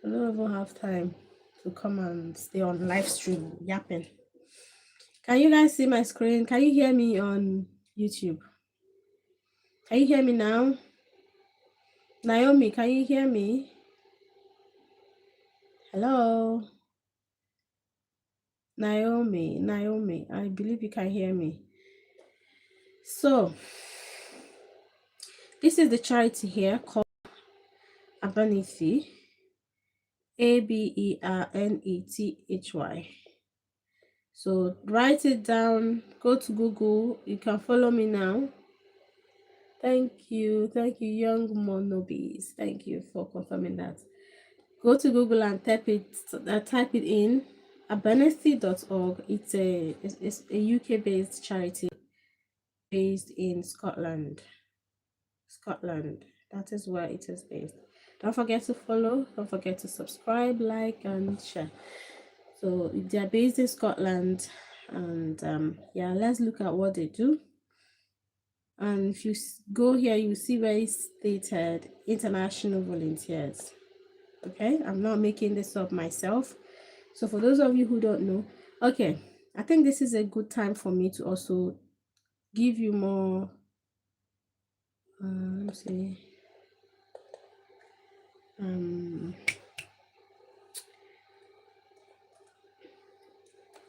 I don't even have time to come and stay on live stream yapping. Can you guys see my screen? Can you hear me on YouTube? Can you hear me now? Naomi, can you hear me? Hello? Naomi, I believe you can hear me. So, this is the charity here called Abernethy. Abernethy. So write it down, go to Google, you can follow me now. Thank you, young monobis. Thank you for confirming that. Go to Google and type it in abernethy.org. It's a UK based charity based in Scotland. That is where it is based. Don't forget to follow, don't forget to subscribe, like, and share. So they're based in Scotland, and yeah, let's look at what they do. And if you go here, you see where it's stated international volunteers. Okay, I'm not making this up myself. So for those of you who don't know, okay, I think this is a good time for me to also give you more. Let me see.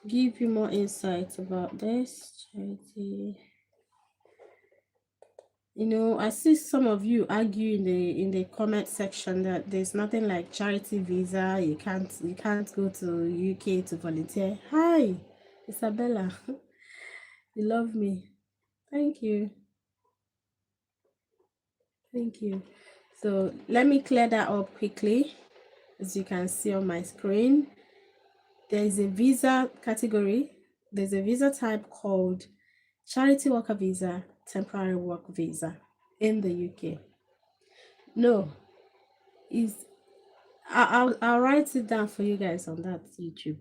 Give you more insights about this charity. You know, I see some of you argue in the comment section that there's nothing like charity visa. You can't go to UK to volunteer. Hi, Isabella. You love me. Thank you. So let me clear that up quickly. As you can see on my screen, there is a visa category. There's a visa type called charity worker visa, temporary work visa in the UK. No, I'll write it down for you guys on that YouTube.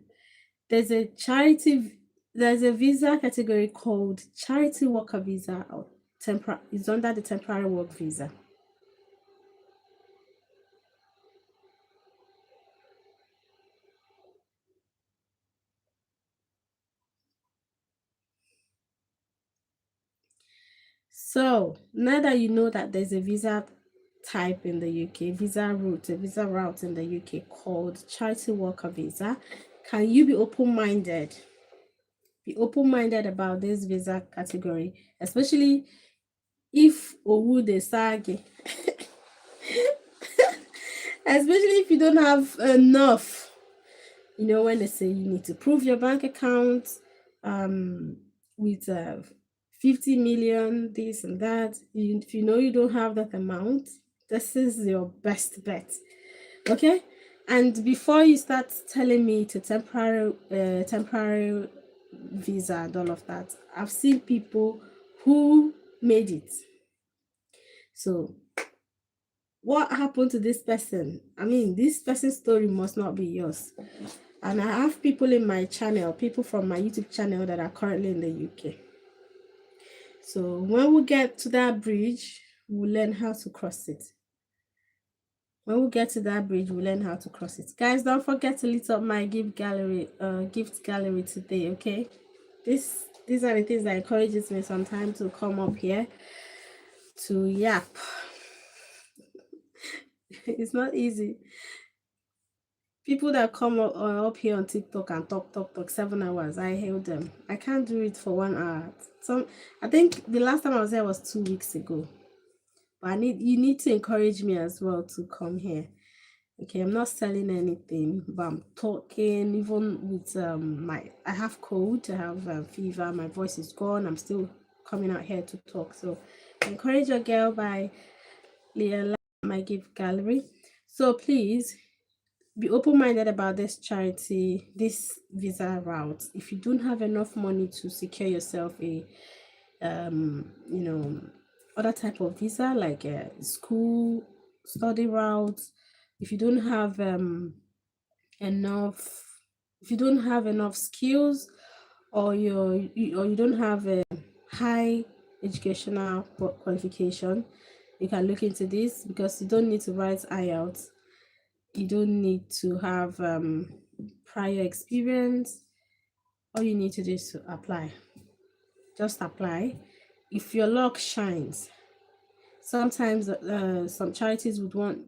There's a visa category called charity worker visa or it's under the temporary work visa. So now that you know that there's a visa type in the UK, a visa route in the UK called charity worker visa, can you be open-minded? Be open-minded about this visa category, especially if Owu de Sage. Especially if you don't have enough. You know, when they say you need to prove your bank account with 50 million, this and that. If you know you don't have that amount, this is your best bet. Okay? And before you start telling me to temporary visa and all of that, I've seen people who made it. So what happened to this person? I mean, this person's story must not be yours. And I have people in my channel, people from my YouTube channel that are currently in the UK. So when we get to that bridge, we'll learn how to cross it. When we get to that bridge, we'll learn how to cross it. Guys, don't forget to lit up my gift gallery today, okay? These are the things that encourages me sometimes to come up here to yap. It's not easy. People that come up here on TikTok and talk 7 hours, I hail them. I can't do it for 1 hour. I think the last time I was there was 2 weeks ago. But you need to encourage me as well to come here. Okay, I'm not selling anything, but I'm talking. Even with I have cold, I have fever, my voice is gone. I'm still coming out here to talk. So encourage your girl by Leah my gift gallery. So please be open-minded about this charity, this visa route. If you don't have enough money to secure yourself a other type of visa like a school study route, if you don't have enough skills, or you don't have a high educational qualification, you can look into this because you don't need to write IELTS. You don't need to have prior experience. All you need to do is to apply. Just apply. If your luck shines, sometimes some charities would want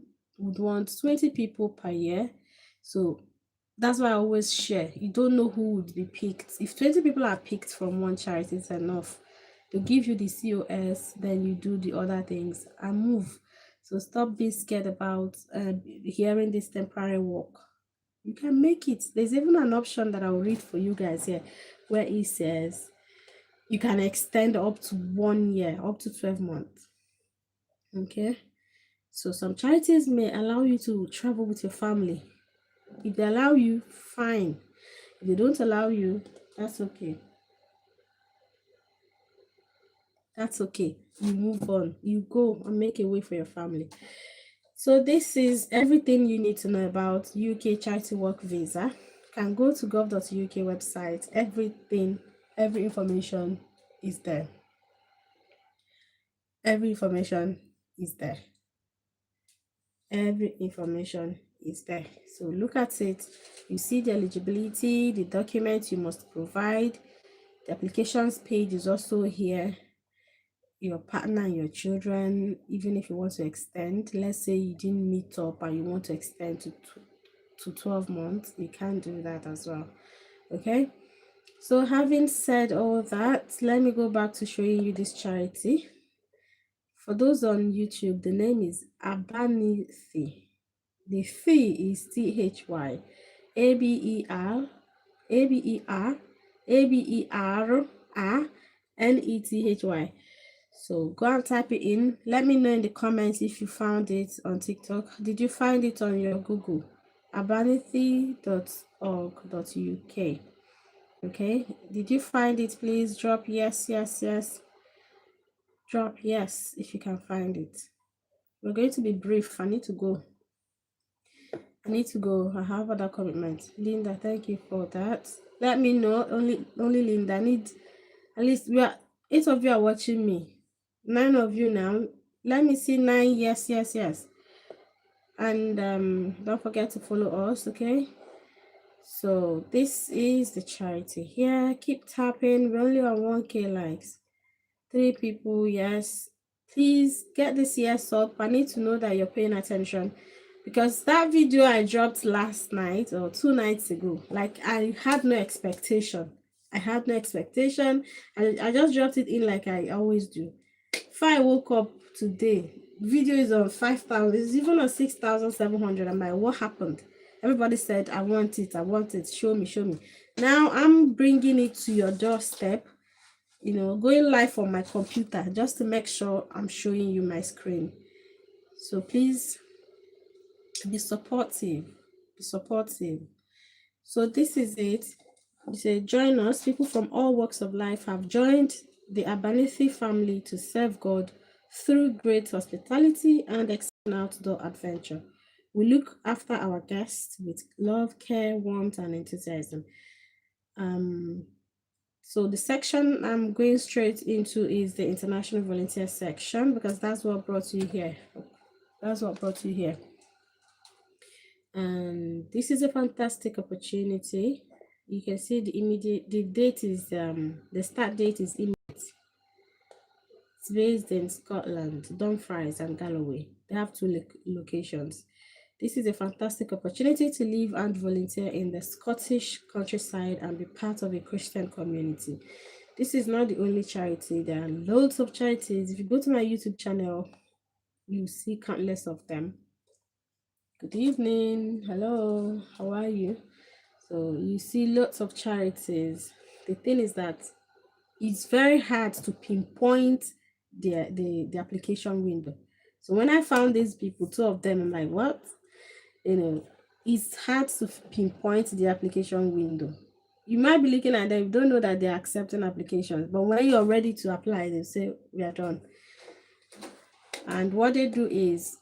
20 people per year. So that's why I always share. You don't know who would be picked. If 20 people are picked from one charity, it's enough to give you the COS. Then you do the other things and move. So stop being scared about hearing this temporary work. You can make it. There's even an option that I'll read for you guys here, where it says you can extend up to 1 year, up to 12 months. Okay. So some charities may allow you to travel with your family. If they allow you, fine. If they don't allow you, that's okay. That's okay. You move on. You go and make a way for your family. So this is everything you need to know about UK Charity Work Visa. You can go to gov.uk website. Every information is there. Every information is there. Every information is there. So look at it. You see the eligibility, the documents you must provide. The applications page is also here. Your partner and your children, even if you want to extend, let's say you didn't meet up and you want to extend to 12 months, you can do that as well. Okay, so having said all that, let me go back to showing you this charity. For those on YouTube, the name is Abanithi. The Thi is THY, ABER, ABER, ABER, NETHY. So go and type it in. Let me know in the comments if you found it on TikTok. Did you find it on your Google? Abanithi.org.uk. Okay, did you find it? Please drop yes, yes, yes. Drop yes if you can find it. We're going to be brief. I need to go. I have other commitments. Linda, thank you for that. Let me know. Only Linda. I need at least 8 of you are watching me. 9 of you now. Let me see 9. Yes, yes, yes. And don't forget to follow us, okay? So this is the charity here. Keep tapping. We're only on 1K likes. 3 people, yes. Please get this yes up. I need to know that you're paying attention, because that video I dropped last night or 2 nights ago, like I had no expectation. I just dropped it in like I always do. If I woke up today, video is on 5,000, it's even on 6,700. I'm like, what happened? Everybody said, I want it, show me. Now I'm bringing it to your doorstep, going live on my computer just to make sure I'm showing you my screen. So please be supportive. So this is it. You say, join us. People from all walks of life have joined the Abanithi family to serve God through great hospitality and exceptional outdoor adventure. We look after our guests with love, care, warmth, and enthusiasm. So the section I'm going straight into is the international volunteer section, because that's what brought you here. And this is a fantastic opportunity. You can see the date is the start date is immediate. It's based in Scotland, Dumfries and Galloway. They have 2 locations. This is a fantastic opportunity to live and volunteer in the Scottish countryside and be part of a Christian community. This is not the only charity. There are loads of charities. If you go to my YouTube channel, you see countless of them. Good evening. Hello. How are you? So you see lots of charities. The thing is that it's very hard to pinpoint the application window. So when I found these people, 2 of them, I'm like, what? It's hard to pinpoint the application window. You might be looking at them, you don't know that they're accepting applications, but when you're ready to apply, they say, we are done. And what they do is,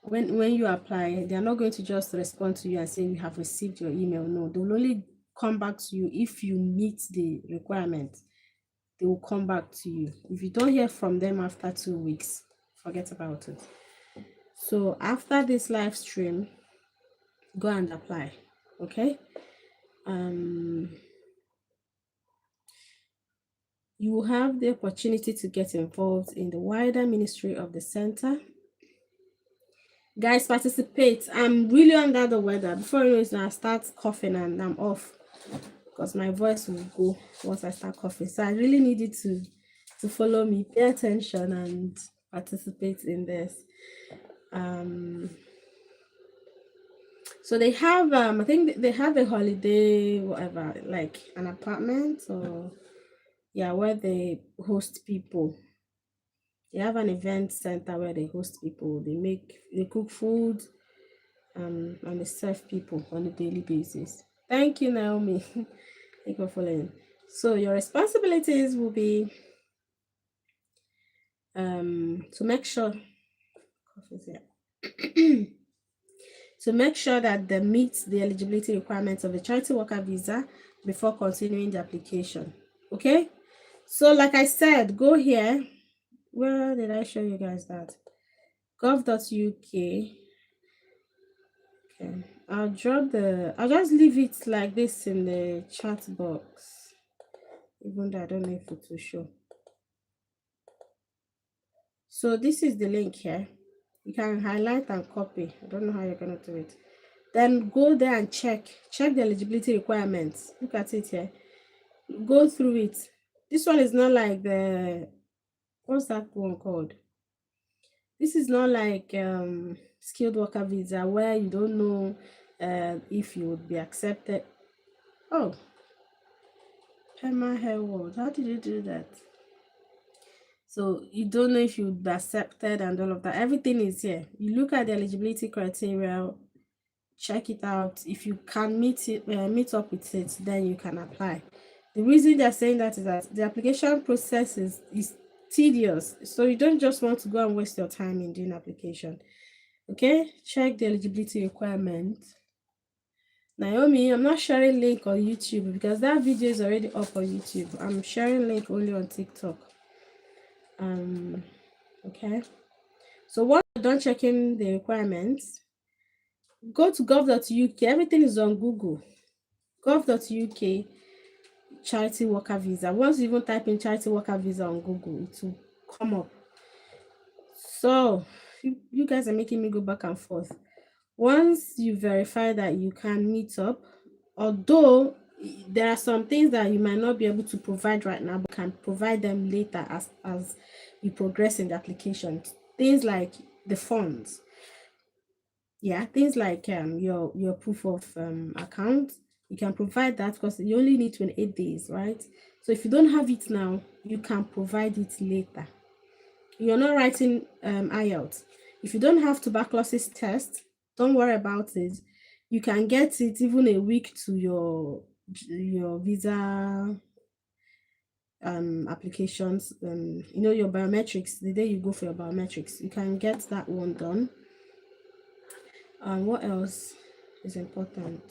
when you apply, they're not going to just respond to you and say, we have received your email. No, they will only come back to you if you meet the requirement. They will come back to you. If you don't hear from them after 2 weeks, forget about it. So after this live stream, go and apply. Okay. You will have the opportunity to get involved in the wider ministry of the center. Guys, participate. I'm really under the weather. Before you know it, I start coughing and I'm off because my voice will go once I start coughing. So I really need you to follow me, pay attention, and participate in this. So they have I think they have a holiday, whatever, like an apartment, or yeah, where they host people. They have an event center where they host people. They cook food, and they serve people on a daily basis. Thank you, Naomi. Thank you for following. So your responsibilities will be to make sure to make sure that they meet the eligibility requirements of the charity worker visa before continuing the application. Okay, so like I said, go here. Where did I show you guys that? Gov.uk. Okay, I'll just leave it like this in the chat box, even though I don't know if it will show. So this is the link here. You can highlight and copy. I don't know how you're going to do it. Then go there and check the eligibility requirements. Look at it here. Go through it. This one is not like what's that one called? This is not like skilled worker visa where you don't know if you would be accepted. Oh, Pema Hair World, how did you do that? So you don't know if you would be accepted and all of that. Everything is here. You look at the eligibility criteria, check it out. If you can meet up with it, then you can apply. The reason they're saying that is that the application process is tedious, so you don't just want to go and waste your time in doing application. Okay, check the eligibility requirements. Naomi, I'm not sharing link on YouTube because that video is already up on YouTube. I'm sharing link only on TikTok. Okay, so once you're done checking the requirements, go to gov.uk. Everything is on Google. Gov.uk charity worker visa. Once you even type in charity worker visa on Google, it will come up. So you guys are making me go back and forth. Once you verify that you can meet up, although there are some things that you might not be able to provide right now, but can provide them later as you progress in the application. Things like the funds. Yeah, things like your proof of account. You can provide that because you only need 28 days, right? So if you don't have it now, you can provide it later. You're not writing IELTS. If you don't have tuberculosis test, don't worry about it. You can get it even a week to your visa applications. Your biometrics, the day you go for your biometrics, you can get that one done. What else is important?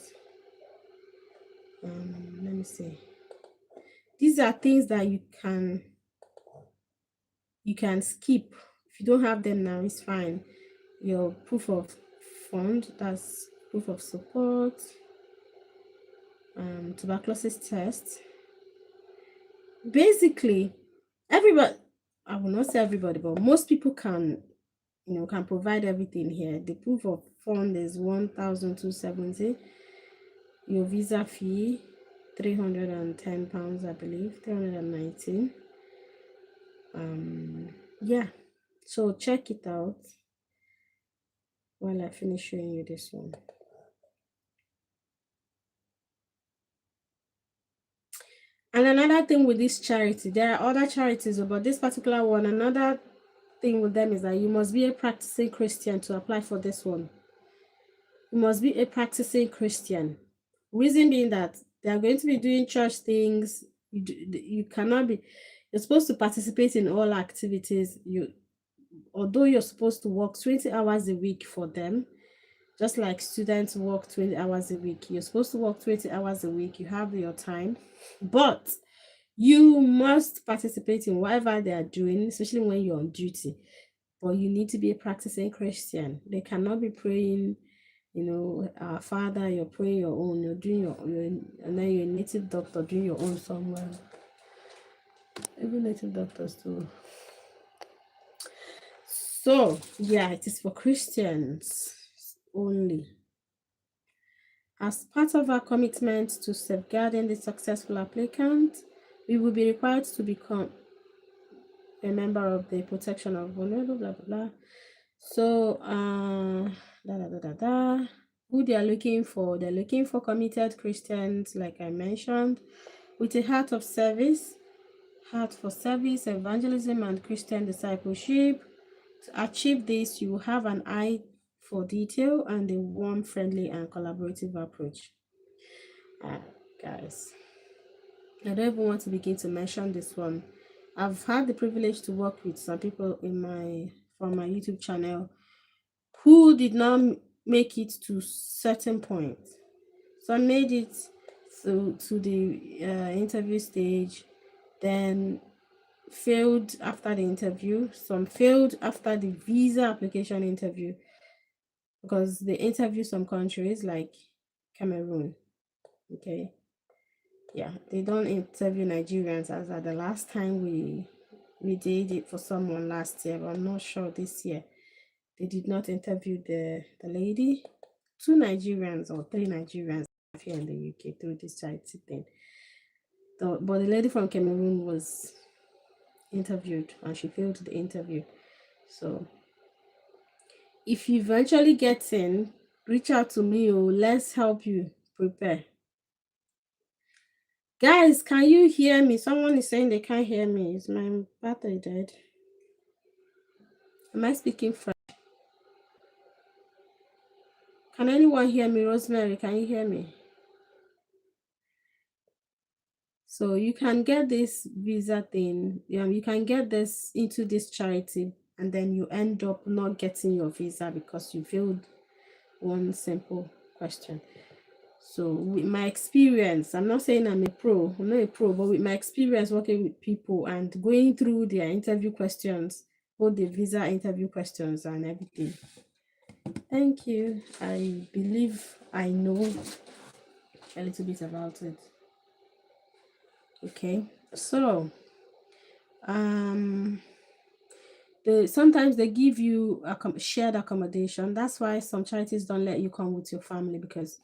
Let me see. These are things that you can skip. If you don't have them now, it's fine. Your proof of fund, that's proof of support, tuberculosis test. Basically, everybody, I will not say everybody, but most people can provide everything here. The proof of fund is 1,270. Your visa fee, £310, I believe, 319. Yeah, so check it out while I finish showing you this one. And another thing with this charity, there are other charities, but this particular one, another thing with them is that you must be a practicing Christian to apply for this one. You must be a practicing Christian. Reason being that they are going to be doing church things. You cannot be. You're supposed to participate in all activities. Although you're supposed to work 20 hours a week for them, just like students work 20 hours a week. You're supposed to work 20 hours a week. You have your time, but you must participate in whatever they are doing, especially when you're on duty. But you need to be a practicing Christian. They cannot be praying our father, you're praying your own, you're doing and then you're a native doctor doing your own somewhere. Even native doctors too. So yeah, it is for Christians only. As part of our commitment to safeguarding the successful applicant, we will be required to become a member of the protection of vulnerable, blah blah blah. So who they are looking for? They're looking for committed Christians, like I mentioned, with a heart of service, heart for service, evangelism, and Christian discipleship. To achieve this, you have an eye for detail and a warm, friendly, and collaborative approach. Guys, I don't even want to begin to mention this one. I've had the privilege to work with some people from my YouTube channel who did not make it to certain points. Some made it to the interview stage, then failed after the interview. Some failed after the visa application interview because they interview some countries like Cameroon. Okay, yeah, they don't interview Nigerians as at the last time we did it for someone last year, but I'm not sure this year. They did not interview the lady. 2 Nigerians or 3 Nigerians here in the UK through this charity thing. But the lady from Cameroon was interviewed and she failed the interview. So if you eventually get in, reach out to me. Let's help you prepare. Guys, can you hear me? Someone is saying they can't hear me. Is my battery dead? Am I speaking French? Can anyone hear me? Rosemary, can you hear me? So you can get this visa thing. You can get this into this charity, and then you end up not getting your visa because you failed one simple question. So with my experience, I'm not saying I'm not a pro, but with my experience working with people and going through their interview questions, both the visa interview questions and everything. Thank you. I believe I know a little bit about it. Okay, so sometimes they give you a shared accommodation. That's why some charities don't let you come with your family, because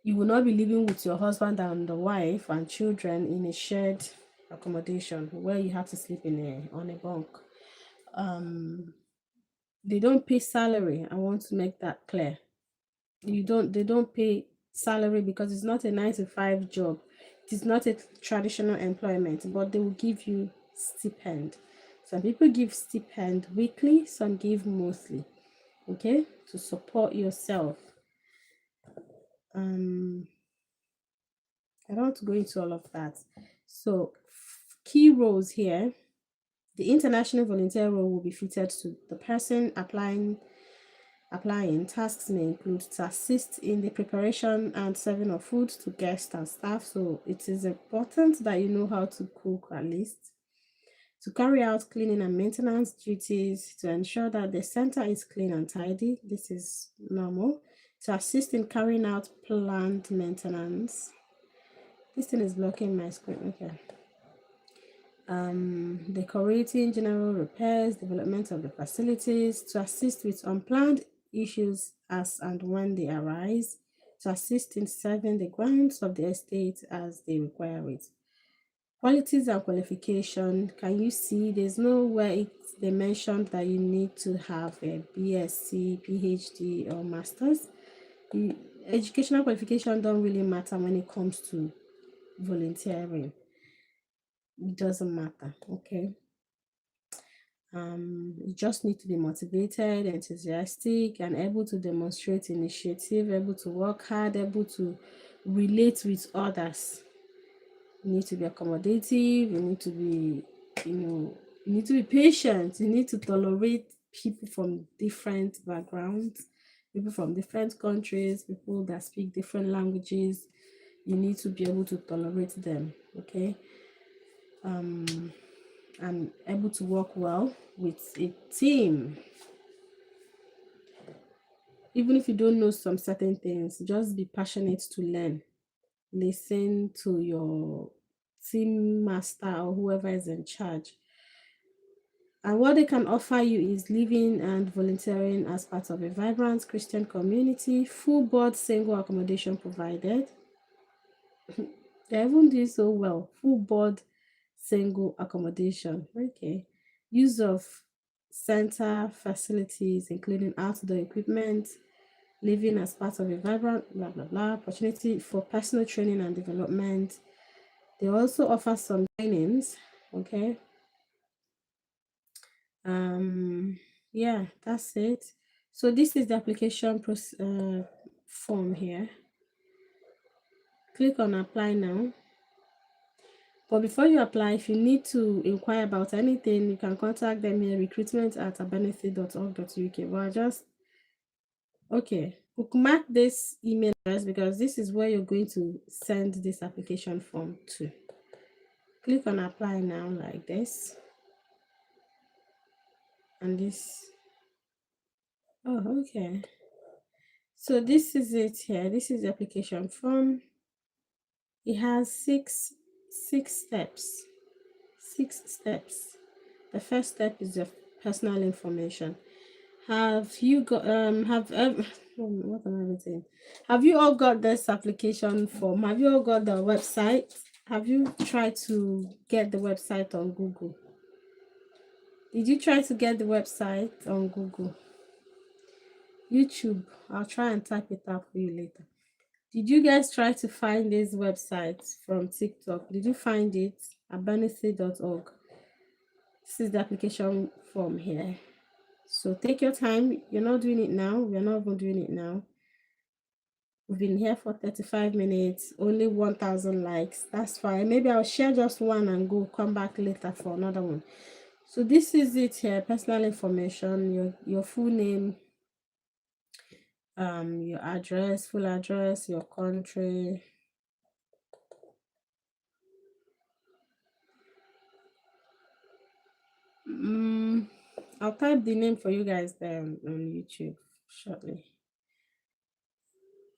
you will not be living with your husband and the wife and children in a shared accommodation where you have to sleep on a bunk. They don't pay salary. I want to make that clear. They don't pay salary because it's not a 9 to 5 job. It is not a traditional employment, but they will give you stipend. Some people give stipend weekly, some give monthly, okay, to support yourself. I don't want to go into all of that. So key roles here: the international volunteer role will be fitted to the person applying. Tasks may include to assist in the preparation and serving of food to guests and staff. So it is important that you know how to cook at least. To carry out cleaning and maintenance duties, to ensure that the center is clean and tidy. This is normal. To assist in carrying out planned maintenance. This thing is blocking my screen. Okay. Decorating, general repairs, development of the facilities, to assist with unplanned issues as and when they arise, to assist in serving the grounds of the estate as they require it. Qualities and qualification. Can you see there's nowhere they mentioned that you need to have a BSc, PhD, or master's. Educational qualification don't really matter when it comes to volunteering. It doesn't matter, okay? You just need to be motivated, enthusiastic, and able to demonstrate initiative, able to work hard, able to relate with others. You need to be accommodative, you need to be, you need to be patient, you need to tolerate people from different backgrounds, people from different countries, people that speak different languages. You need to be able to tolerate them, okay? And able to work well with a team. Even if you don't know some certain things, just be passionate to learn. Listen to your team master or whoever is in charge. And what they can offer you is living and volunteering as part of a vibrant Christian community, full board single accommodation provided. They even do so well. Full board single accommodation. Okay. Use of center facilities, including outdoor equipment, living as part of a vibrant blah blah blah, opportunity for personal training and development. They also offer some trainings. Okay. Yeah, that's it. So this is the application form here. Click on apply now. But before you apply, if you need to inquire about anything, you can contact them here, recruitment@abanisi.org.uk. Well, just okay, bookmark this email address because this is where you're going to send this application form to. Click on apply now like this. And this, oh, okay. So this is it here. This is the application form. It has six steps. 6 steps. The first step is your personal information. Have you got what am I saying? Have you all got this application form? Have you all got the website? Have you tried to get the website on Google? Did you try to get the website on Google? YouTube. I'll try and type it out for you later. Did you guys try to find this website from TikTok? Did you find it? Abanisi.org. This is the application form here. So take your time. You're not doing it now. We're not even doing it now. We've been here for 35 minutes, only 1,000 likes. That's fine. Maybe I'll share just one and come back later for another one. So this is it here. Personal information, your full name, your address, full address, your country. I'll type the name for you guys there on YouTube shortly.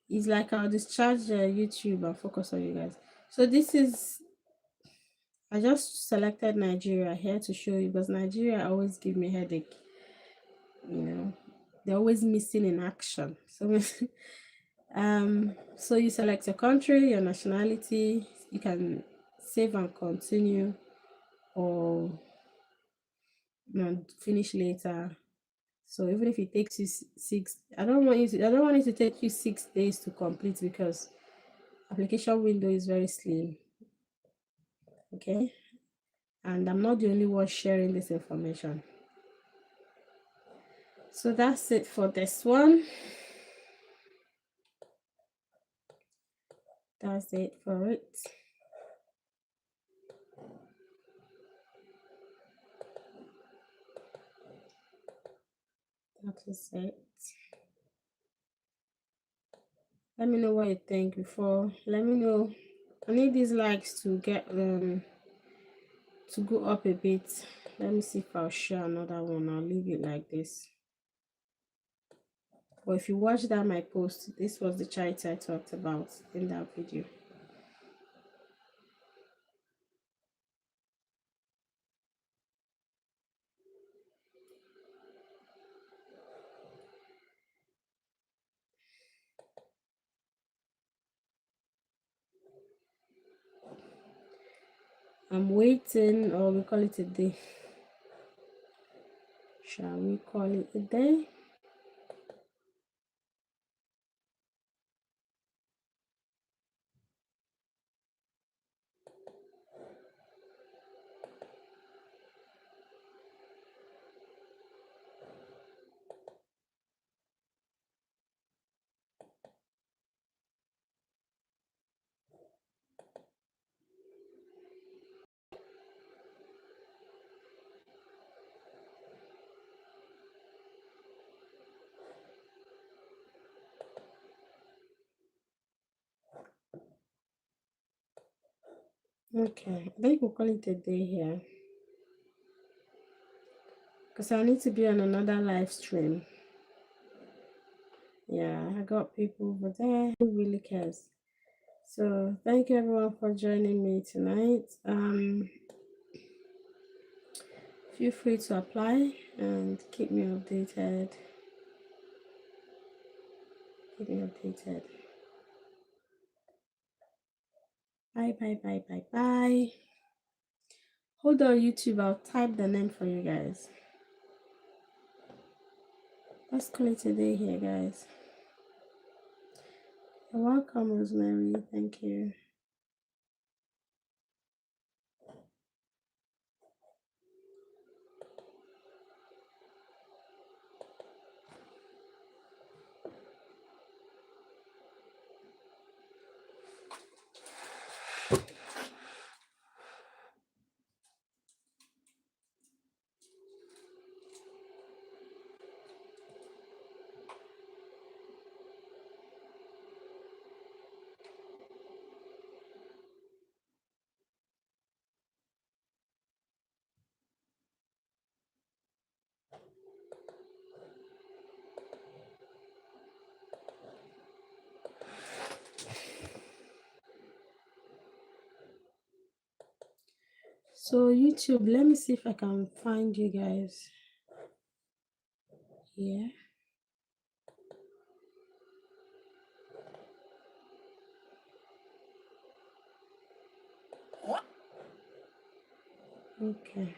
It's like I'll discharge YouTube and focus on you guys. So this is, I just selected Nigeria here to show you because Nigeria always give me headache. You know, they're always missing in action. So so you select your country, your nationality. You can save and continue, or finish later. So even if it takes you I don't want it to take you 6 days to complete because application window is very slim. Okay, and I'm not the only one sharing this information. So that's it for this one. That's it for it. That is it. Let me know what you think before. Let me know. I need these likes to get to go up a bit. Let me see if I'll share another one. I'll leave it like this. But if you watch that my post, this was the charity I talked about in that video. I'm waiting, or we call it a day. Shall we call it a day? Okay, I think we'll call it a day here. Because I need to be on another live stream. Yeah, I got people over there who really cares. So thank you everyone for joining me tonight. Feel free to apply and keep me updated. Keep me updated. Bye bye bye bye bye. Hold on YouTube, I'll type the name for you guys. Let's call it a day here, guys. You're welcome, Rosemary. Thank you. So YouTube, let me see if I can find you guys here. Okay.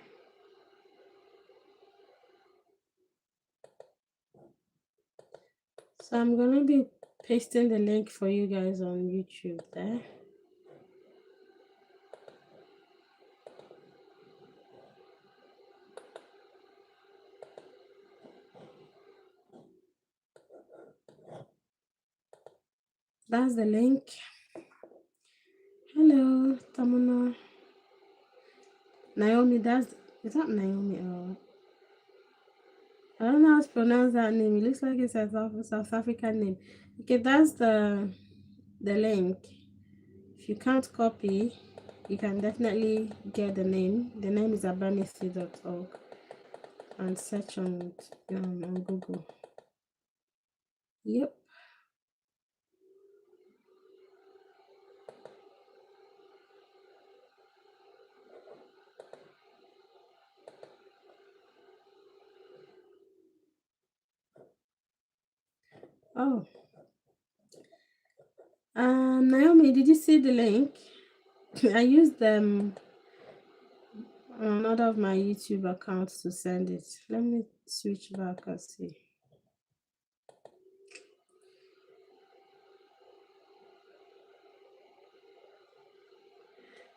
So I'm gonna be pasting the link for you guys on YouTube there. That's the link. Hello, Tamuna. Naomi, is that Naomi or I don't know how to pronounce that name. It looks like it's a South African name. Okay, that's the link. If you can't copy, you can definitely get the name. The name is abanisi.org and search on Google. Yep. Oh. Naomi, did you see the link? I used another of my YouTube accounts to send it. Let me switch back and see.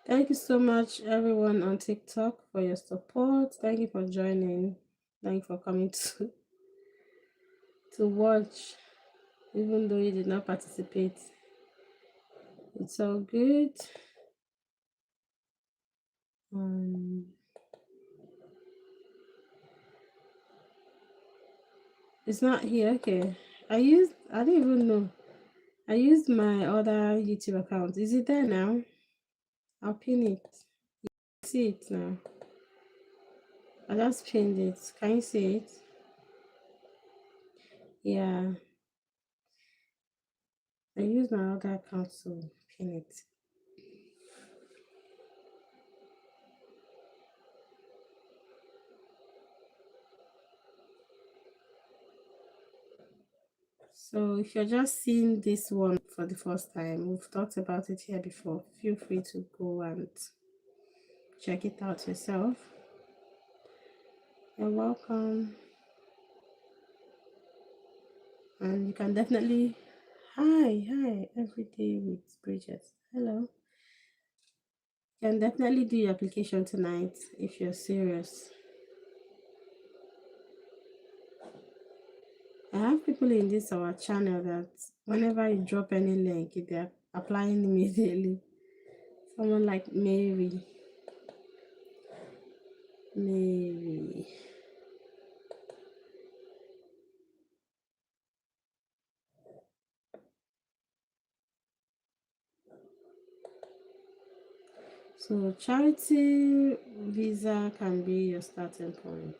Thank you so much, everyone on TikTok, for your support. Thank you for joining. Thank you for coming to watch, even though you did not participate. It's all good. It's not here. Okay. I didn't even know. I used my other YouTube account. Is it there now? I'll pin it. See it now. I just pinned it. Can you see it? Yeah. I use my other account to pin it. So if you're just seeing this one for the first time, we've talked about it here before. Feel free to go and check it out yourself. You're welcome. And you can definitely hi every day with Bridget. Hello. You can definitely do your application tonight if you're serious. I have people in this our channel that whenever you drop any link, they're applying immediately. Someone like Mary. So charity visa can be your starting point.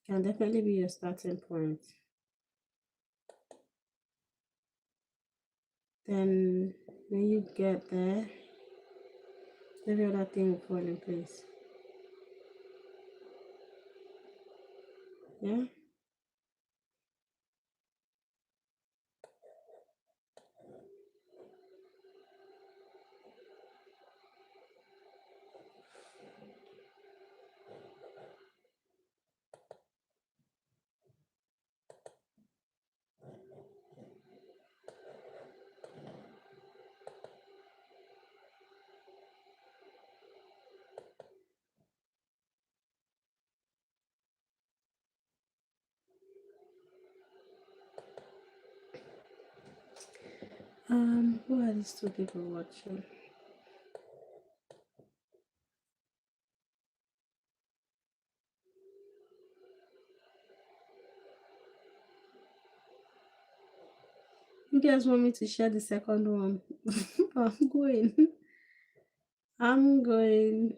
Can definitely be your starting point. Then when you get there, every other thing will fall in place. Yeah. Who are these two people watching? You guys want me to share the second one? I'm going. I'm going.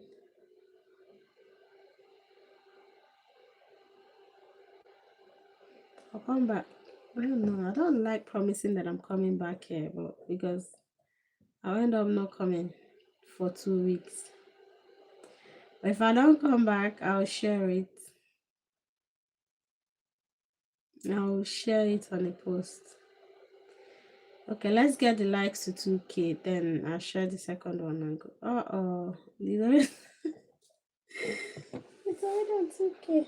I'll come back. I don't know. I don't like promising that I'm coming back here, but because I'll end up not coming for 2 weeks. But if I don't come back, I'll share it. I'll share it on a post. Okay, let's get the likes to 2K. Then I'll share the second one and go. Oh, it's already on 2K.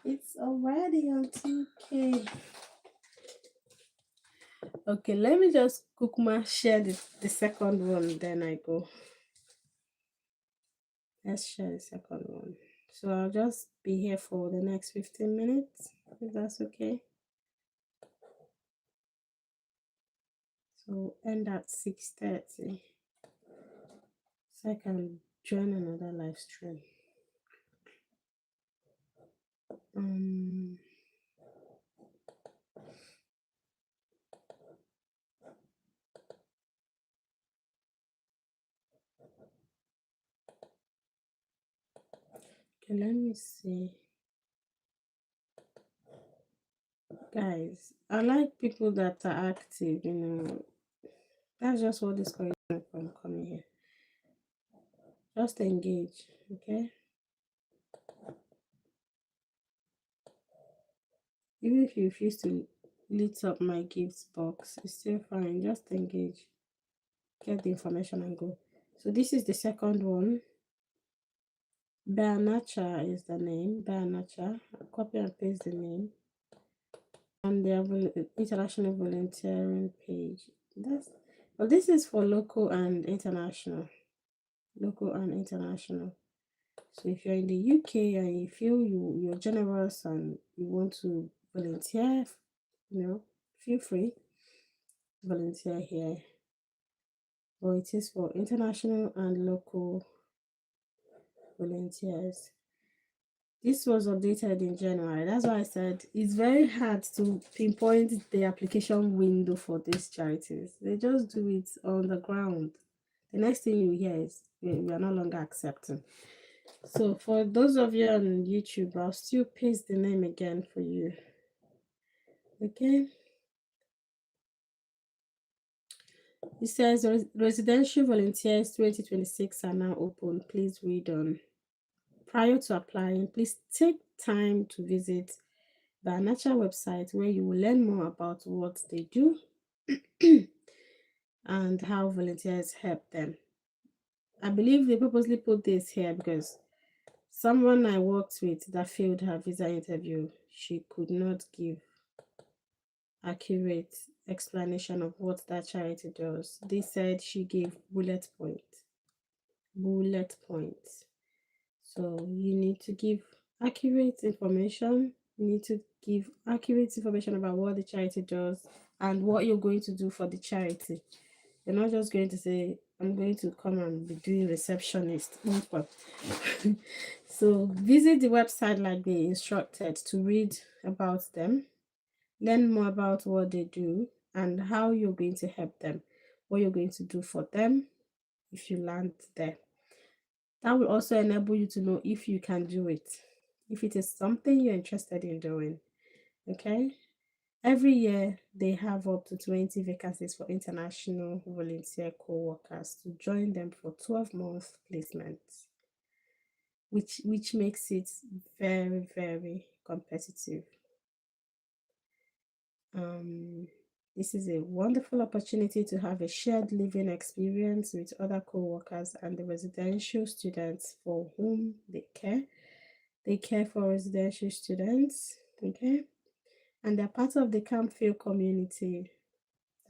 It's already on 2K. Okay, let me just Kukuma share the second one, then I go. Let's share the second one. So I'll just be here for the next 15 minutes, if that's okay. So end at 6:30. So I can join another live stream. Um okay, let me see. Guys, I like people that are active, you know. That's just what this is from coming here. Just engage, okay? Even if you refuse to lit up my gifts box, it's still fine. Just engage, get the information and go. So this is the second one. Bayanacha is the name. Bayanacha. Copy and paste the name. And their international volunteering page. That's well, this is for local and international. Local and international. So if you're in the UK and you feel you're generous and you want to volunteer, feel free volunteer here. Or it is for international and local volunteers. This was updated in January. That's why I said it's very hard to pinpoint the application window for these charities. They just do it on the ground. The next thing you hear is we are no longer accepting. So for those of you on YouTube, I'll still paste the name again for you. Okay. It says residential volunteers 2026 are now open. Please read on. Prior to applying, please take time to visit the Nature website where you will learn more about what they do and how volunteers help them. I believe they purposely put this here because someone I worked with that failed her visa interview, she could not give accurate explanation of what that charity does. They said she gave bullet points. Bullet points. So you need to give accurate information. You need to give accurate information about what the charity does and what you're going to do for the charity. You're not just going to say, I'm going to come and be doing receptionist. So visit the website like they instructed to read about them, learn more about what they do and how you're going to help them, what you're going to do for them if you land there. That will also enable you to know if you can do it. if it is something you're interested in doing. Okay. Every year, they have up to 20 vacancies for international volunteer co-workers to join them for 12-month placements, which makes it very, very competitive. Um, this is a wonderful opportunity to have a shared living experience with other co-workers and the residential students for whom they care. They care for residential students, okay? And they're part of the Campfield community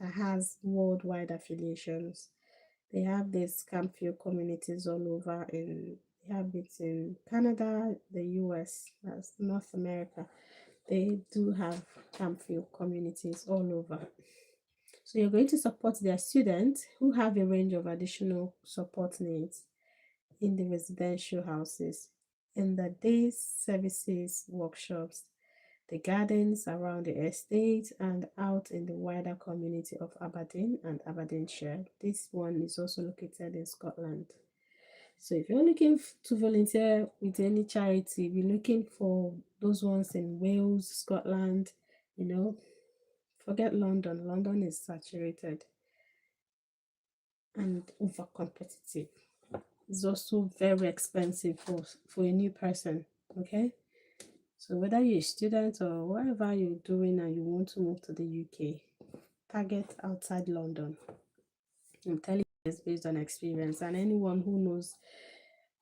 that has worldwide affiliations. They have these Campfield communities all over they have it in Canada, the US, that's North America. They do have Campfield communities all over. So you're going to support their students who have a range of additional support needs in the residential houses, in the days, services, workshops, the gardens around the estate, and out in the wider community of Aberdeen and Aberdeenshire. This one is also located in Scotland. So if you're looking to volunteer with any charity, be looking for those ones in Wales, Scotland, you know, forget London. London is saturated and over competitive. It's also very expensive for a new person. Okay. So whether you're a student or whatever you're doing and you want to move to the UK, target outside London. I'm telling you this based on experience, and anyone who knows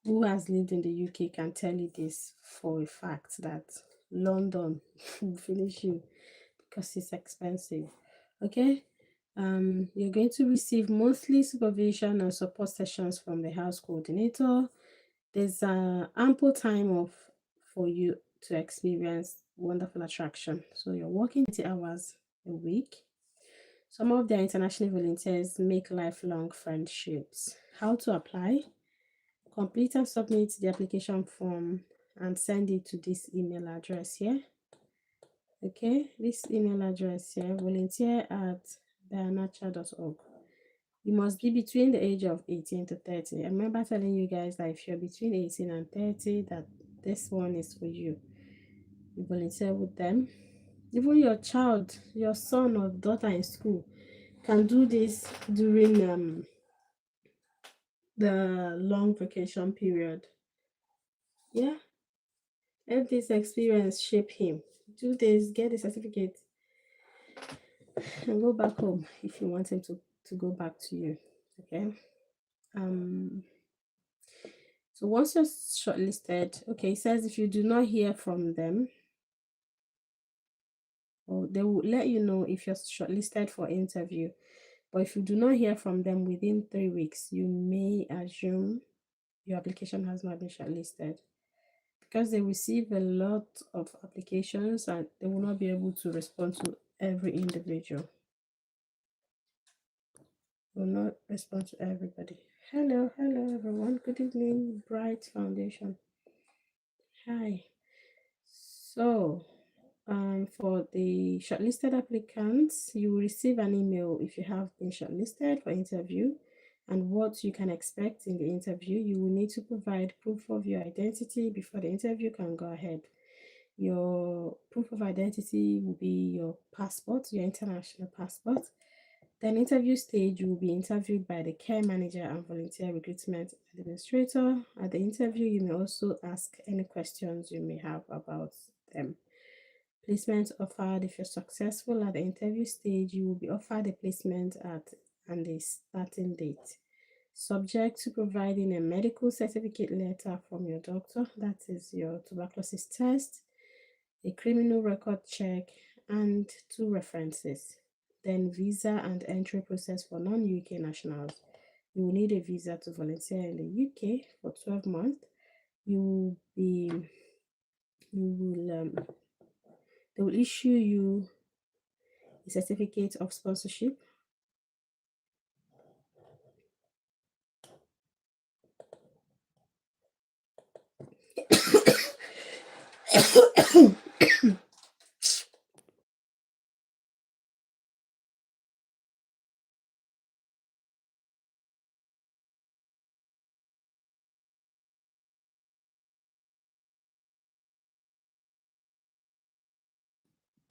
who has lived in the UK can tell you this for a fact that London will finish you because it's expensive. Okay. You're going to receive monthly supervision and support sessions from the house coordinator. There's ample time off for you to experience wonderful attraction. So you're working 80 hours a week. Some of their international volunteers make lifelong friendships. How to apply? Complete and submit the application form and send it to this email address here. Okay, this email address here, volunteer@dianacha.org. You must be between the age of 18 to 30. I remember telling you guys that if you're between 18 and 30, that this one is for you. You volunteer with them. Even your child, your son or daughter in school can do this during the long vacation period. Yeah, let this experience shape him. Do this, get a certificate, and go back home if you want him to go back to you. Okay. So once you're shortlisted, okay, it says if you do not hear from them, or they will let you know if you're shortlisted for interview. But if you do not hear from them within 3 weeks, you may assume your application has not been shortlisted, because they receive a lot of applications and they will not be able to respond to every individual. Will not respond to everybody. Hello everyone. Good evening, Bright Foundation. Hi. So, for the shortlisted applicants, you will receive an email if you have been shortlisted for interview and what you can expect in the interview. You will need to provide proof of your identity before the interview can go ahead. Your proof of identity will be your passport, your international passport. Then interview stage, you will be interviewed by the care manager and volunteer recruitment administrator. At the interview, you may also ask any questions you may have about them. Placement offered. If you're successful at the interview stage, you will be offered a placement and a starting date. Subject to providing a medical certificate letter from your doctor, that is your tuberculosis test, a criminal record check, and 2 references. Then visa and entry process for non-UK nationals. You will need a visa to volunteer in the UK for 12 months. They will issue you a certificate of sponsorship.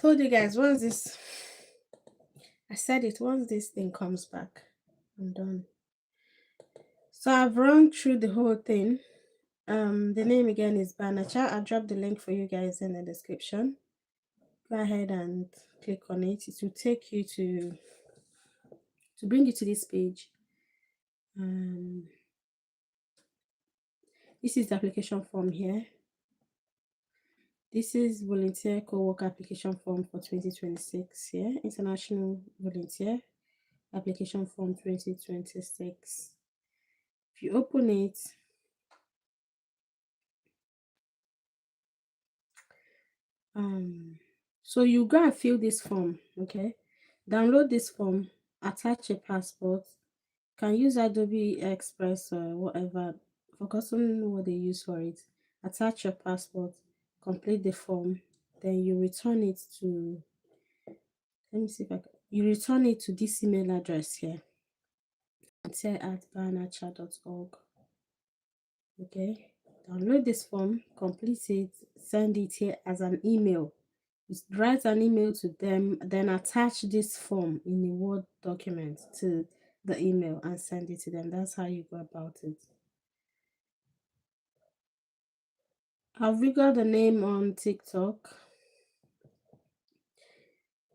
told you guys once this, I said it, once this thing comes back, I'm done. So I've run through the whole thing. The name again is Banacha. I'll drop the link for you guys in the description. Go ahead and click on it. It will take you to bring you to this page. This is the application form here. This is volunteer co-worker application form for 2026 here. International volunteer application form 2026. If you open it, so you go and fill this form, okay? Download this form, attach a passport. Can use Adobe Express or whatever. Forgotten what they use for it. Attach your passport, complete the form, then you return it to, let me see if I can, you return it to this email address here, volunteer@banacha.org. Okay, download this form, complete it, send it here as an email. Just write an email to them, then attach this form in a Word document to the email and send it to them. That's how you go about it. Have we got the name on TikTok?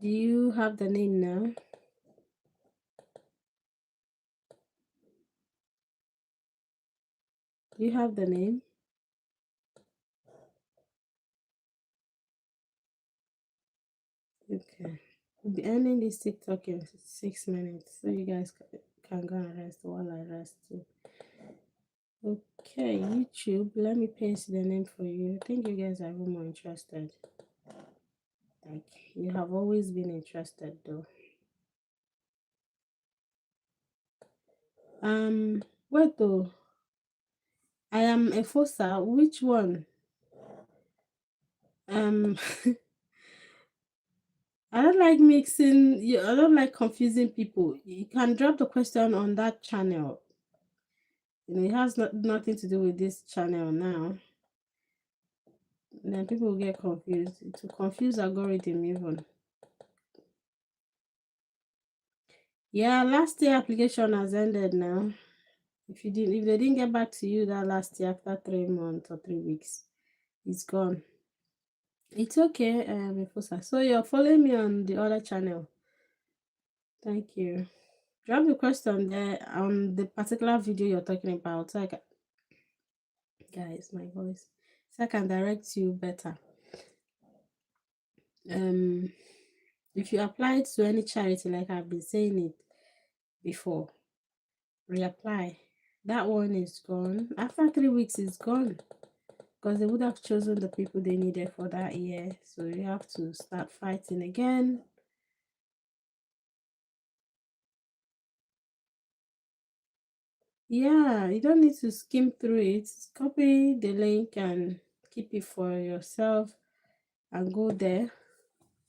Do you have the name now? Do you have the name? Okay. We'll be ending this TikTok in 6 minutes, so you guys can go and rest while I rest too. Okay, YouTube, let me paste the name for you. I think you guys are more interested. Like, you have always been interested though. Wait though. I am a fossa. Which one? I don't like mixing. I don't like confusing people. You can drop the question on that channel. It has nothing to do with this channel now. And then people will get confused. To confuse algorithm even. Yeah, last year application has ended now. If they didn't get back to you that last year after 3 months or 3 weeks, it's gone. It's okay, Ifosa. So you're following me on the other channel. Thank you. Drop the question there on the particular video you're talking about. So guys, my voice. So I can direct you better. If you applied to any charity, like I've been saying it before, reapply. That one is gone. After 3 weeks, it's gone. Because they would have chosen the people they needed for that year. So you have to start fighting again. Yeah, you don't need to skim through it. Copy the link and keep it for yourself and go there.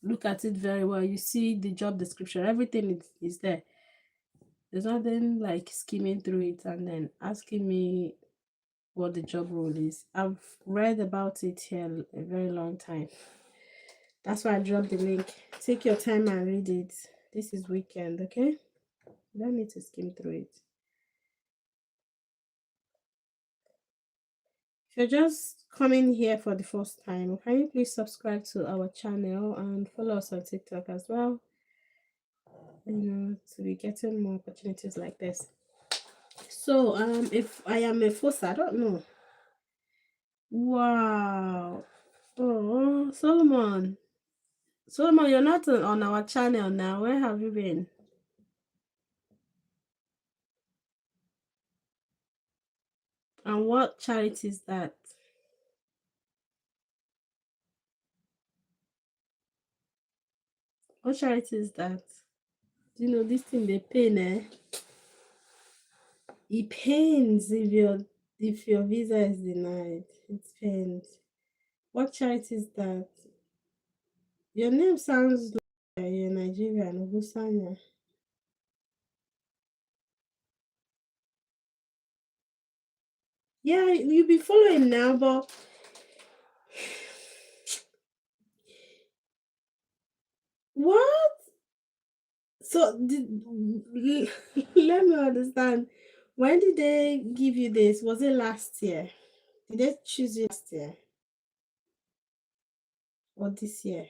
Look at it very well. You see the job description, everything is there. There's nothing like skimming through it and then asking me what the job role is. I've read about it here a very long time. That's why I dropped the link. Take your time and read it. This is weekend, okay? You don't need to skim through it. If you're just coming here for the first time, can you please subscribe to our channel and follow us on TikTok as well? To be getting more opportunities like this. So, if I am a fossa, I don't know. Wow. Oh, Solomon. Solomon, you're not on our channel now. Where have you been? And what charity is that? What charity is that? Do you know this thing they pain, eh? It pains if your visa is denied. It pains. What charity is that? Your name sounds like you're Nigerian, Obusanya. Yeah, you be following now, but What? So let me understand. When did they give you this? Was it last year? Did they choose you last year or this year?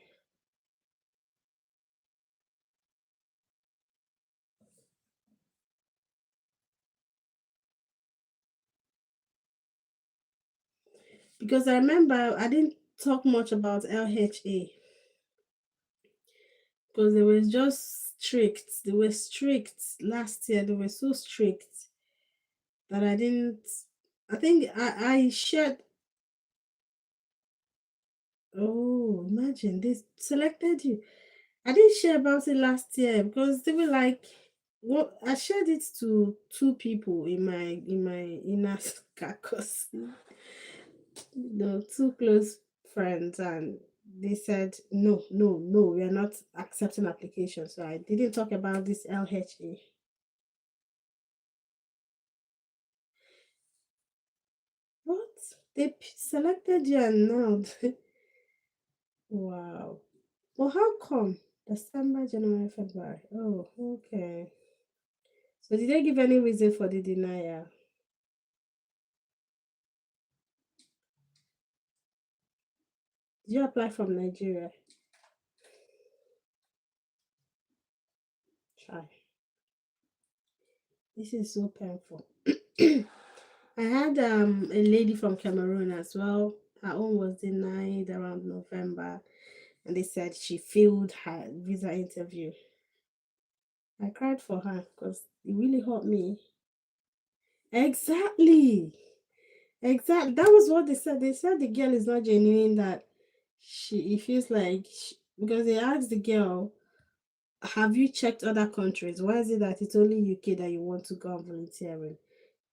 Because I remember I didn't talk much about LHA because they were just strict. They were strict last year. They were so strict that I didn't. I think I shared. Oh, imagine they selected you. I didn't share about it last year because they were like, what? I shared it to two people in my inner caucus, two close friends, and they said no, no, no, we are not accepting applications. So I didn't talk about this LHA. What? They selected you and now, wow. Well, how come? December, January, February. Oh, okay. So did they give any reason for the denial? Did you apply from Nigeria? Try. This is so painful. I had a lady from Cameroon as well. Her own was denied around November, and they said she failed her visa interview. I cried for her because it really hurt me. Exactly. Exactly. That was what they said. They said the girl is not genuine, that she it feels like because they asked the girl, have you checked other countries? Why is it that it's only UK that you want to go and volunteering?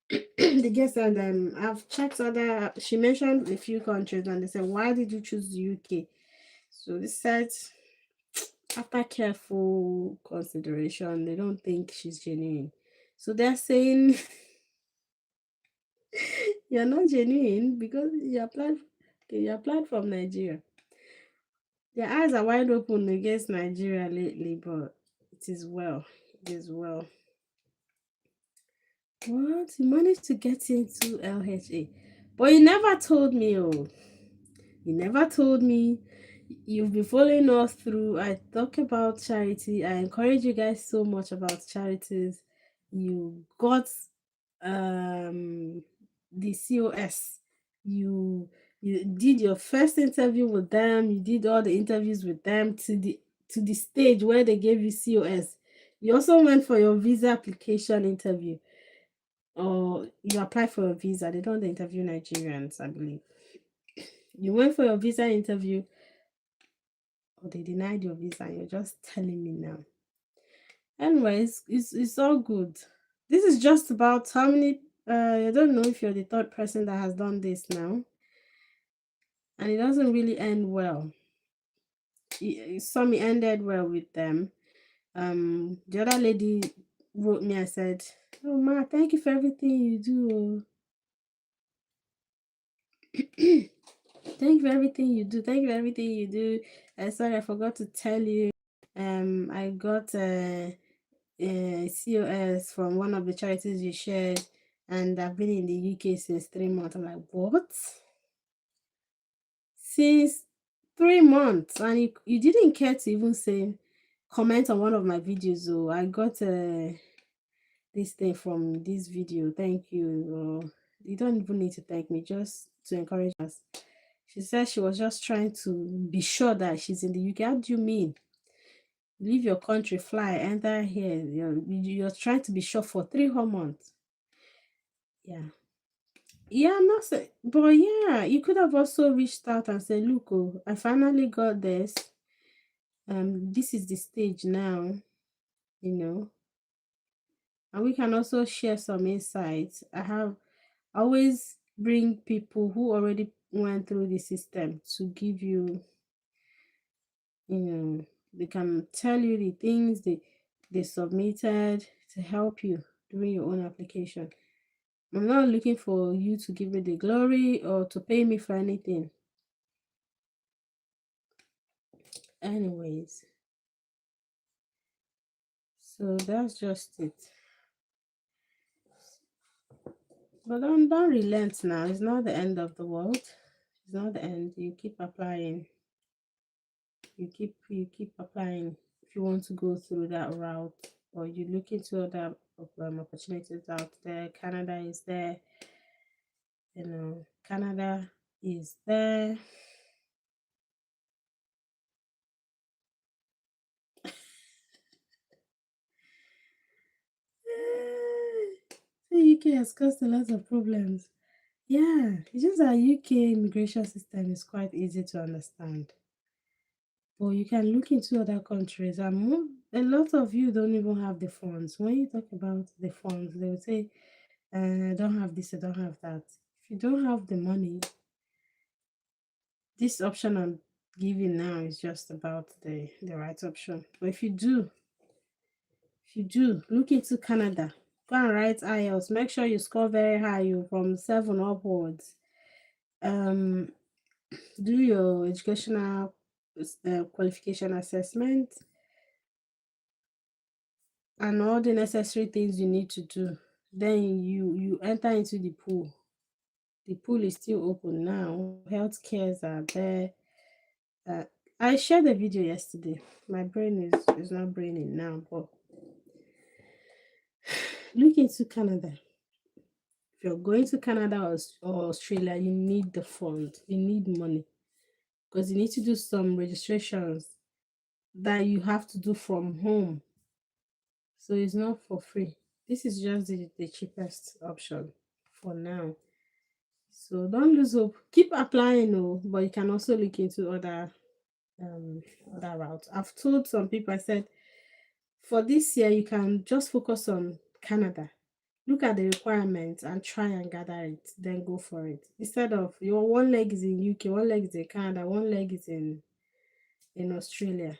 The girl said, I've checked other, she mentioned a few countries, and they said, why did you choose the UK? So they said, after careful consideration, they don't think she's genuine. So they're saying, you're not genuine because you applied from Nigeria. Their eyes are wide open against Nigeria lately, but it is well. It is well. What? You managed to get into LHA. But you never told me, oh. You never told me. You've been following us through. I talk about charity. I encourage you guys so much about charities. You got the COS. You you did your first interview with them. You did all the interviews with them to the stage where they gave you COS. You also went for your visa application interview, or you apply for a visa. They don't interview Nigerians, I believe. You went for your visa interview, or they denied your visa, and you're just telling me now. Anyways, it's all good. This is just about how many. I don't know if you're the third person that has done this now, and it doesn't really end well. Some it ended well with them. The other lady wrote me and said, "Oh ma, thank you for everything you do. Thank you for everything you do. Thank you for everything you do. Sorry, I forgot to tell you. I got a COS from one of the charities you shared, and I've been in the UK since 3 months." I'm like, what? Since 3 months, and you didn't care to even say comment on one of my videos. Oh, I got this thing from this video. Thank you. Or you don't even need to thank me, just to encourage us. She said she was just trying to be sure that she's in the UK. How do you mean? Leave your country, fly, enter here. You're trying to be sure for 3 whole months. Yeah. Yeah, I'm not saying, but yeah, you could have also reached out and said, look, oh, I finally got this. This is the stage now, you know, and we can also share some insights. I always bring people who already went through the system to give you, you know, they can tell you the things they submitted to help you during your own application. I'm not looking for you to give me the glory or to pay me for anything. Anyways, So that's just it. But don't relent now. It's not the end of the world. It's not the end. You keep applying. You keep applying if you want to go through that route, or you look into other opportunities out there. Canada is there. Canada is there. The UK has caused a lot of problems. Yeah, it's just that UK immigration system is quite easy to understand. But you can look into other countries, and a lot of you don't even have the funds. When you talk about the funds, they will say, I don't have this, I don't have that. If you don't have the money, this option I'm giving now is just about the right option. But if you do, look into Canada. Go and write IELTS. Make sure you score very high, you from 7 upwards. Um, do your educational qualification assessment and all the necessary things you need to do. Then you enter into the pool. The pool is still open now. Health cares are there. Uh, I shared a video yesterday. My brain is not braining now, but look into Canada. If you're going to Canada or Australia, you need the fund. You need money because you need to do some registrations that you have to do from home. So it's not for free. This is just the cheapest option for now. So don't lose hope. Keep applying, but you can also look into um other routes. I've told some people, I said, for this year you can just focus on Canada. Look at the requirements and try and gather it, then go for it. Instead of your one leg is in UK, one leg is in Canada, one leg is in Australia.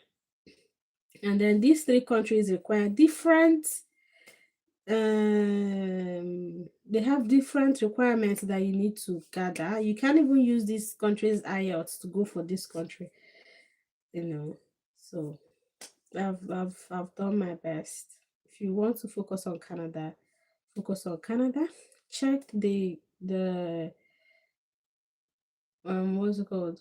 And then these three countries require different they have different requirements that you need to gather. You can't even use this country's IELTS to go for this country, So I've done my best. If you want to focus on Canada, focus on Canada. Check the what's it called?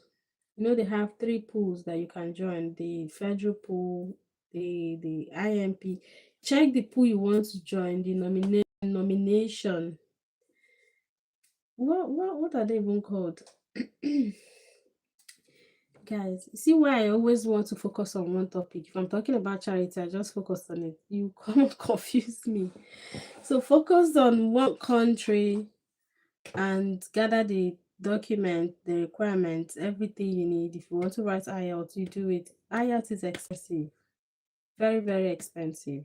They have three pools that you can join: the federal pool, the IMP. Check the pool you want to join, the nomination. What are they even called? Guys, see why I always want to focus on one topic. If I'm talking about charity, I just focus on it. You can't confuse me. So focus on one country and gather the document, the requirements, everything you need. If you want to write IELTS, you do it. IELTS is expensive, very, very expensive.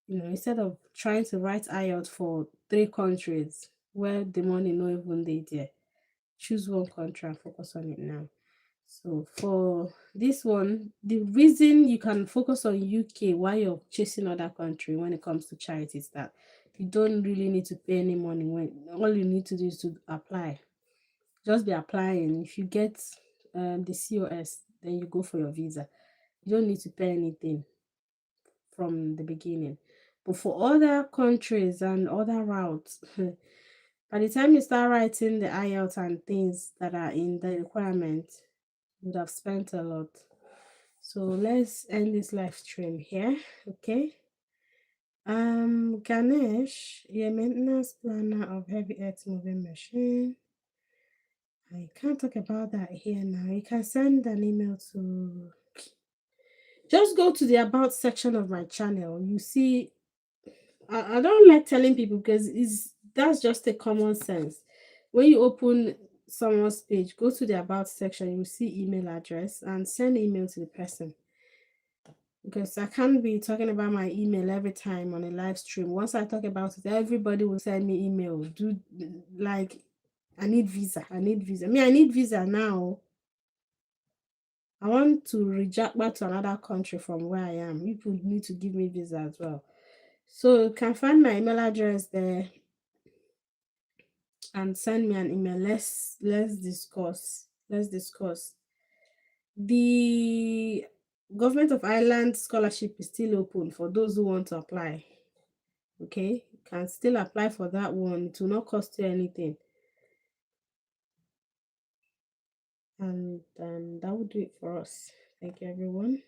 Instead of trying to write IELTS for three countries where the money not even there, choose one country and focus on it now. So for this one, the reason you can focus on UK while you're chasing other country when it comes to charity is that you don't really need to pay any money. When all you need to do is to apply. Just be applying. If you get the COS, then you go for your visa. You don't need to pay anything from the beginning. But for other countries and other routes, by the time you start writing the IELTS and things that are in the requirement, you would have spent a lot. So let's end this live stream here, okay? Ganesh, your maintenance planner of heavy earth moving machine. I can't talk about that here now. You can send an email to. Just go to the about section of my channel. You see, I don't like telling people because that's just a common sense. When you open someone's page, go to the about section, you see email address and send email to the person. Because I can't be talking about my email every time on a live stream. Once I talk about it, everybody will send me email. I need visa. I need visa. I need visa now. I want to reject back to another country from where I am. People need to give me visa as well. So you can find my email address there and send me an email. Let's discuss. The Government of Ireland scholarship is still open for those who want to apply. Okay, you can still apply for that one. It will not cost you anything. And that will do it for us. Thank you everyone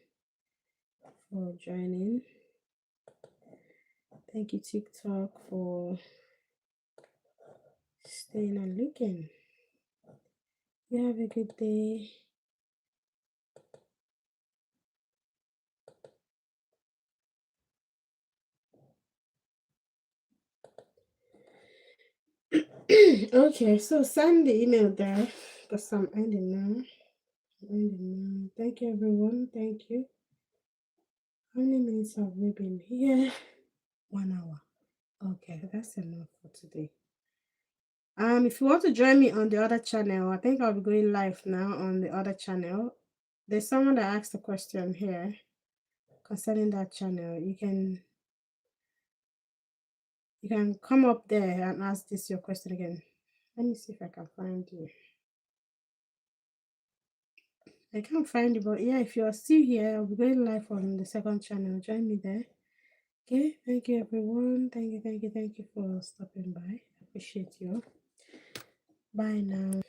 for joining. Thank you TikTok for staying and looking. You have a good day. Okay, so send the email there because I'm ending now. Thank you everyone. Thank you. How many minutes have we been here? 1 hour. Okay, that's enough for today. If you want to join me on the other channel, I think I'll be going live now on the other channel. There's someone that asked a question here concerning that channel. You can come up there and ask this your question again. Let me see if I can find you. I can't find you, but yeah, if you're still here, I'll be going live on the second channel. Join me there. Okay, thank you everyone. Thank you for stopping by. Appreciate you. Bye now.